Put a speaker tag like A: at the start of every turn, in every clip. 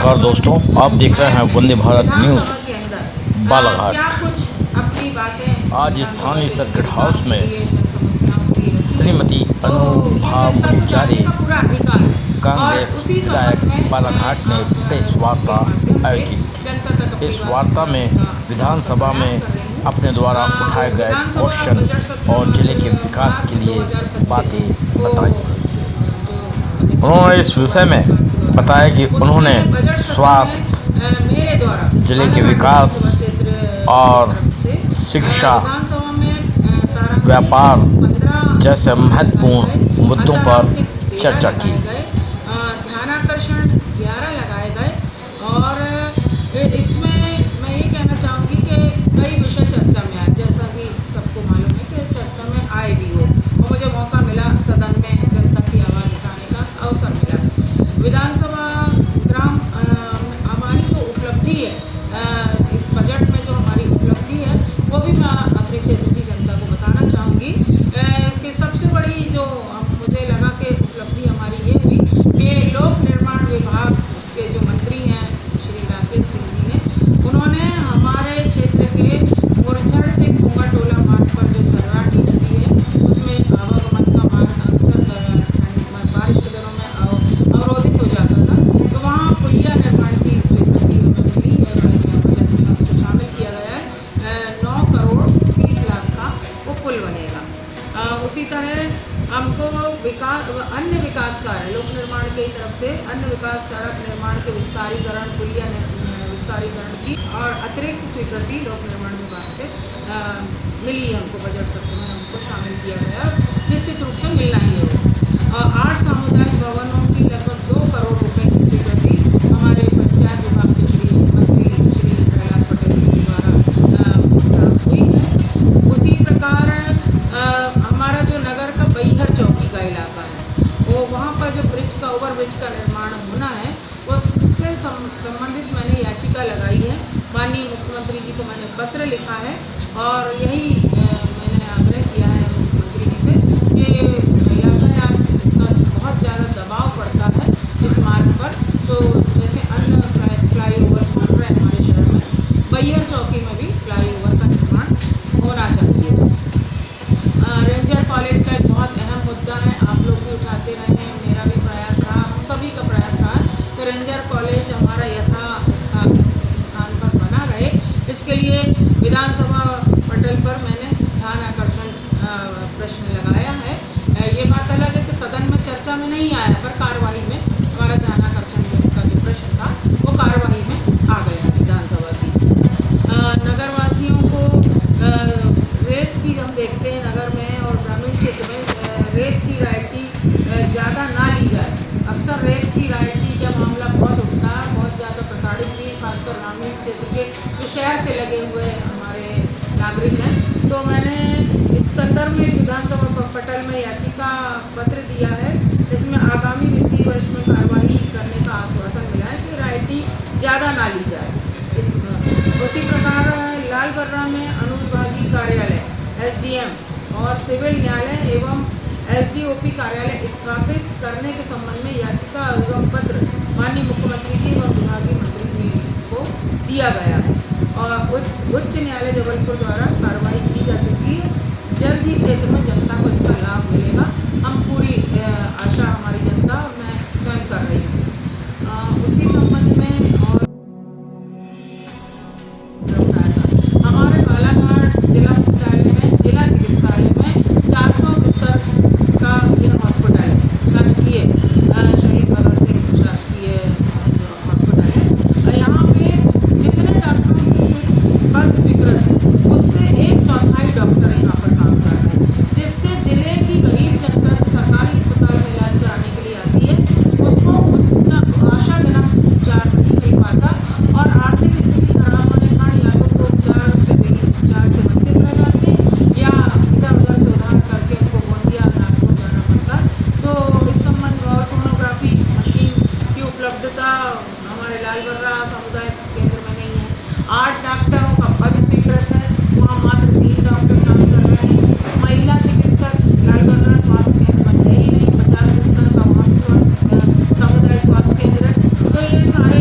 A: नमस्कार दोस्तों, आप देख रहे हैं वंदे भारत न्यूज़ बालाघाट। आज स्थानीय सर्किट हाउस में श्रीमती अनुभा मुंजारे कांग्रेस विधायक बालाघाट ने प्रेस वार्ता आयोजित की। इस वार्ता में विधानसभा में अपने द्वारा उठाए गए क्वेश्चन और जिले के विकास के लिए बातें बताई। उन्होंने इस विषय में बताया कि उन्होंने स्वास्थ्य, जिले के विकास और शिक्षा, व्यापार जैसे महत्वपूर्ण मुद्दों पर चर्चा की।
B: ध्यानाकर्षण 11 लगाए गए और इसमें मैं ये कहना चाहूँगी कि कई विषय चर्चा में आए, जैसा कि सबको मालूम है कि चर्चा में आए भी हो और मुझे मौका मिला सदन में जनता की आवाज़ उठाने का अवसर मिला। विधानसभा ग्राम हमारी जो उपलब्धि है, इस बजट में जो हमारी उपलब्धि है वो भी मैं अपने क्षेत्र की जनता को बताना चाहूँगी कि सबसे बड़ी जो मुझे लगा कि उपलब्धि हमारी ये हुई कि लोक निर्माण विभाग के जो मंत्री हैं श्री राकेश सिंह जी ने, उन्होंने हमारे क्षेत्र के मुरझड़ से भोंगाटोला मार्ग पर जो सर्राटी नदी है उसमें आवागमन का मार्ग अक्सर बारिश के दिनों में अवरोधित हो जाता था, तो वहाँ पुलिया निर्माण की स्वीकृति हमें मिली है। बजट में उसको शामिल किया गया है। 9 करोड़ 30 लाख का वो पुल बनेगा। उसी तरह हमको अन्य विकास कार्य लोक निर्माण की तरफ से अन्य विकास, सड़क निर्माण के विस्तारीकरण, पुलिया विस्तारीकरण की और अतिरिक्त स्वीकृति लोक निर्माण विभाग से मिली है। हमको बजट सत्र में हमको शामिल किया गया, निश्चित रूप से मिलना ही है। 8 सामुदायिक भवनों की लगभग 2 करोड़ रुपए की स्वीकृति हमारे पंचायत विभाग के श्री मंत्री श्री प्रहलाद पटेल जी के द्वारा प्राप्त हुई है। उसी प्रकार हमारा जो नगर का बैहर चौकी का इलाका है, वो वहाँ पर जो ब्रिज का ओवर ब्रिज का निर्माण होना है, उससे संबंधित मैंने याचिका लगाई है। माननीय मुख्यमंत्री जी को मैंने पत्र लिखा है और यही मैंने आग्रह किया है मुख्यमंत्री जी से कि बहुत ज़्यादा दबाव पड़ता है इस मार्ग पर, तो जैसे अन्य फ्लाईओवर्स बन रहे हैं हमारे शहर में, बैहर चौकी में भी फ्लाईओवर का निर्माण होना चाहिए। रेंजर कॉलेज का एक बहुत अहम मुद्दा है, आप लोग भी उठाते रहे हैं, मेरा भी प्रयास रहा, हम सभी का प्रयास रहा कि रेंजर कॉलेज हमारा स्थान पर बना रहे। इसके लिए विधानसभा पटल पर मैंने ध्यान आकर्षण प्रश्न लगाया है। ये बात अलग है कि सदन में चर्चा में नहीं आया, पर कार्यवाही में हमारा ध्यान आकर्षण का जो प्रश्न था वो कार्यवाही में आ गया विधानसभा की। नगरवासियों को रेत की, हम देखते हैं नगर में और ग्रामीण क्षेत्र में रेत की रॉयल्टी ज़्यादा ना ली जाए। अक्सर रेत की रॉयल्टी का मामला बहुत उठता है, बहुत ज़्यादा प्रताड़ित भी, खासकर ग्रामीण क्षेत्र के जो शहर से लगे हुए हमारे नागरिक हैं। तो मैंने इस संदर्भ में विधानसभा पटल में याचिका पत्र दिया है, इसमें आगामी वित्तीय वर्ष में कार्रवाई करने का आश्वासन मिला है कि रॉयल्टी ज़्यादा ना ली जाए। उसी प्रकार लालबर्रा में अनुविभागीय कार्यालय SDM और सिविल न्यायालय एवं SDOP कार्यालय स्थापित करने के संबंध में याचिका एवं पत्र माननीय मुख्यमंत्री जी एवं विभागीय मंत्री जी को दिया गया है और उच्च न्यायालय जबलपुर द्वारा कार्रवाई की जा चुकी है। जल्द ही क्षेत्र में जनता को इसका लाभ मिलेगा, हम पूरी आशा हमारी जनता और मैं स्वयं कर रही हूँ। उसी संबंध में और हमारे बालाघाट जिला मुख्यालय में, जिला चिकित्सालय में 400 बिस्तर का यह हॉस्पिटल है, शासकीय शहीद भगत सिंह शासकीय हॉस्पिटल है। यहाँ पे जितने डॉक्टरों की पद स्वीकृत है उससे 1/4 डॉक्टर यहाँ पर काम कर रहे हैं, जिससे जिले की गरीब जनता जो सरकारी अस्पताल में इलाज कराने के लिए आती है उसको आशाजनक उपचार नहीं मिल पाता और आर्थिक स्थिति खराब होने के कारण या तो उपचार से वंचित रह जाते हैं या इधर उधर से उधार करके उनको गोंदिया नागपुर जाना पड़ता। तो इस संबंध में और सोनोग्राफी मशीन की उपलब्धता हमारे लालबर्रा सामुदायिक केंद्र में नहीं है। 8 डॉक्टरों का पद स्वीकृत है, वहाँ मात्र 3 डॉक्टर काम कर रहे हैं। महिला चिकित्सक लालबर्रा स्वास्थ्य केंद्र में है ही नहीं, 50 बिस्तर का वहाँ सामुदायिक स्वास्थ्य केंद्र है। तो ये सारे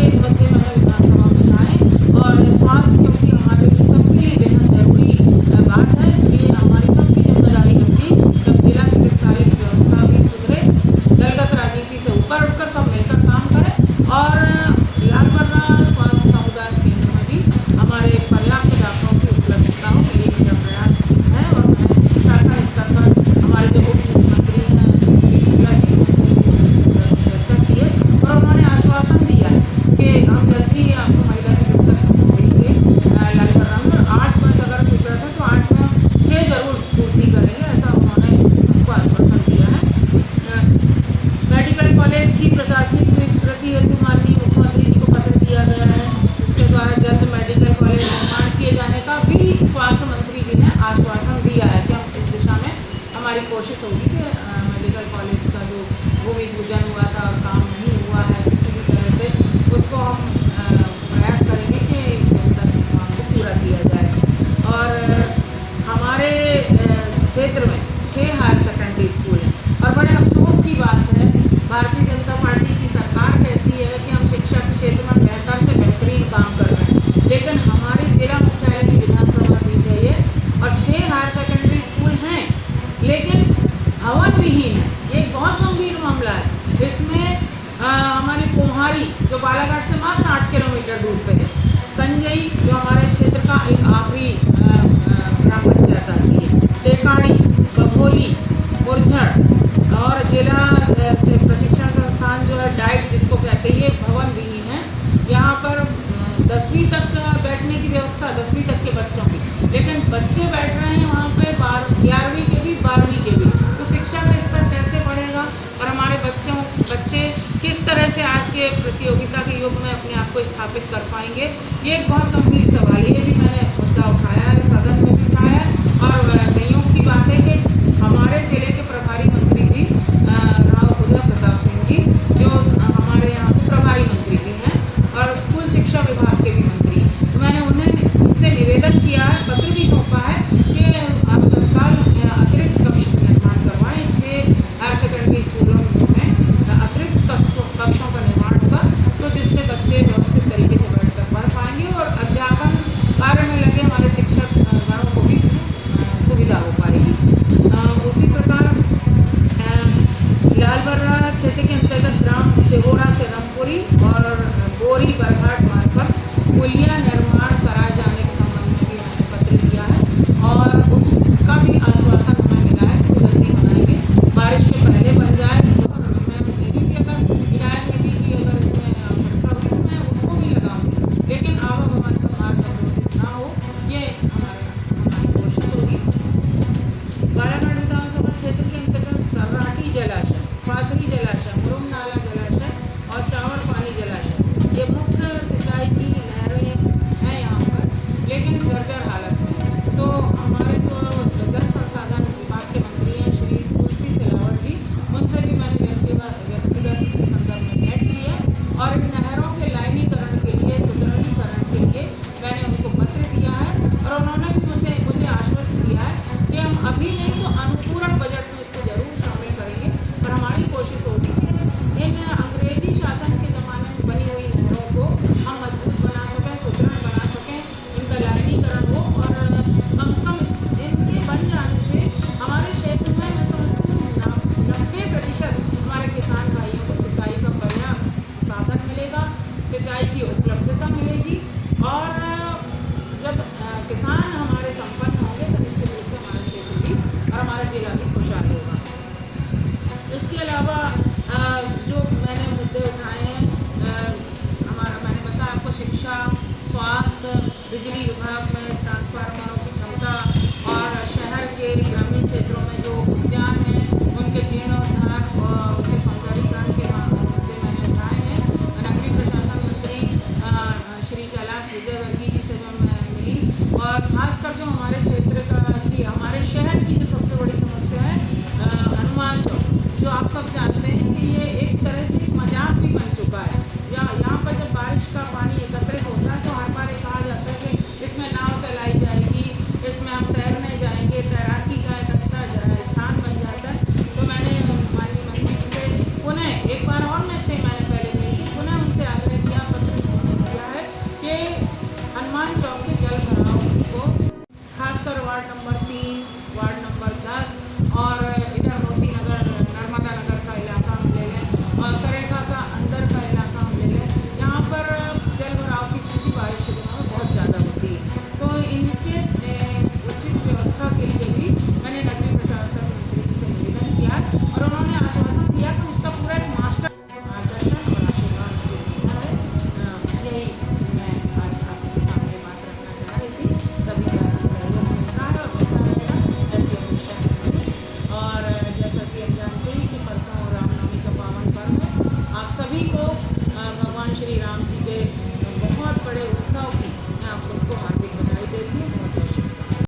B: कोशिश होगी कि मेडिकल कॉलेज का जो भूमि पूजन हुआ था और काम नहीं हुआ है किसी भी तरह से, उसको हम प्रयास करेंगे कि जनता की मांग को पूरा किया जाए। और हमारे क्षेत्र में 6 हायर सेकेंडरी स्कूल हैं और बड़े अफसोस की बात है, भारतीय जनता पार्टी की सरकार कहती है कि हम शिक्षा के क्षेत्र में बेहतर से बेहतरीन काम कर रहे हैं, लेकिन हमारे जिला मुख्यालय की विधानसभा सीट है ये और 6 हायर सेकेंडरी स्कूल हैं लेकिन भवन विहीन है। ये एक बहुत गंभीर मामला है। इसमें हमारी कुम्हारी जो बालाघाट से मात्र 8 किलोमीटर दूर पे है, कंजई जो हमारे क्षेत्र का एक आखिरी ग्राम पंचायत आती है, टेकाड़ी, बघोली, मुरझड़ और जिला से प्रशिक्षण संस्थान जो है डाइट जिसको कहते हैं, ये भवन विहीन है। यहाँ पर 10वीं तक बैठने की व्यवस्था, 10वीं तक के बच्चों की, लेकिन बच्चे बैठ रहे हैं वहाँ पे 11वीं के भी 12वीं के भी, तो शिक्षा का स्तर कैसे बढ़ेगा और हमारे बच्चे किस तरह से आज के प्रतियोगिता के युग में अपने आप को स्थापित कर पाएंगे, ये एक बहुत गंभीर सवाल है। ये भी मैंने मुद्दा उठाया है, सदन में भी उठाया है और संयोग की बात है कि हमारे जिले के प्रभारी मंत्री जी राव उदय प्रताप सिंह जी जो हमारे यहाँ के प्रभारी मंत्री भी हैं और स्कूल शिक्षा विभाग के भी मंत्री हैं, तो मैंने उनसे निवेदन किया है, पत्र भी सौंपा है कि आप तत्काल अतिरिक्त कक्ष निर्माण करवाएं। 6 हायर सेकेंडरी स्कूलों में अतिरिक्त कक्षों का निर्माण होगा तो जिससे बच्चे व्यवस्थित तरीके से बैठकर पढ़ पाएंगे और अध्यापन कार्य में लगे हमारे शिक्षक गणों को भी सुविधा हो पाएगी। उसी प्रकार लालबर्रा क्षेत्र के अंतर्गत ग्राम सिहोरा से रामपुरी और बोरी बरघाट मार्ग पर पुलिया निर्माण कराए जाने के संबंध में भी मैंने पत्र दिया है और उसका भी आश्वासन हमें मिला है कि जल्दी बनाएंगे, बारिश के पहले बन जाएगी। और मैं मेरी भी अगर हिदायत मिली कि अगर इसमें आवश्यकता होगी तो मैं उसको भी लगाऊंगी, लेकिन आवागमन का मार्ग अवरोधित ना हो, ये हमारी कोशिश होगी। बालाघाट विधानसभा क्षेत्र के अंतर्गत सर्राटी जलाशय, पाथरी जलाशय, मुरुम नाला जलाशय और चावड़ पानी जलाशय ये मुख्य सिंचाई की नहरें हैं यहाँ पर, लेकिन जर्जर हालत में। तो हमारे जो जल संसाधन विभाग के मंत्री हैं श्री तुलसी सिलावट जी, उनसे भी मैंने व्यक्तिगत इस संदर्भ में भेंट की है और इन नहरों के लाइनीकरण के लिए, सुदृढ़ीकरण के लिए मैंने उनको पत्र दिया है और उन्होंने भी मुझे आश्वस्त किया है कि हम अभी नहीं तो अनुपूरक बजट में इसको जरूर शामिल करेंगे। पर हमारी कोशिश होगी कि इन अंग्रेजी शासन के ज़माने में बनी हुई नहरों को हम मजबूत बना सकें, सुदृढ़ बना सकें, इनका लाइनीकरण हो और कम से कम इनके बन जाने से हमारे क्षेत्र में मैं समझती हूँ 90% हमारे किसान भाइयों को सिंचाई का पर्याप्त साधन मिलेगा, सिंचाई की उपलब्धता मिलेगी और जब किसान हमारे संपन्न होंगे तो निश्चित रूप से हमारा क्षेत्र भी और हमारा जिला भी खुशहाल होगा। इसके अलावा जो मैंने मुद्दे उठाए हैं, मैंने बताया आपको शिक्षा, स्वास्थ्य, बिजली विभाग में ट्रांसफार्मरों की क्षमता और शहर के ग्रामीण क्षेत्रों में जो उद्यान हैं उनके जीर्णोद्धार और उनके सौंदर्यीकरण के मुद्दे मैंने उठाए हैं। नगरीय प्रशासन मंत्री श्री कैलाश विजयवर्गीय जी से मैं मिली और खासकर जो हमारे क्षेत्र की, हमारे शहर की जो सबसे बड़ी समस्या है हनुमान चौक, जो आप सब जानते हैं कि ये एक तरह से एक मजाक भी बन चुका है। यहाँ पर जब बारिश का पानी एकत्रित होता है तो हर बार ये कहा जाता है कि इसमें नाव चलाई जाएगी, इसमें हम तैरने जाएंगे, तैराकी का एक अच्छा स्थान बन जाता है। तो मैंने माननीय मंत्री जी से पुनः एक बार और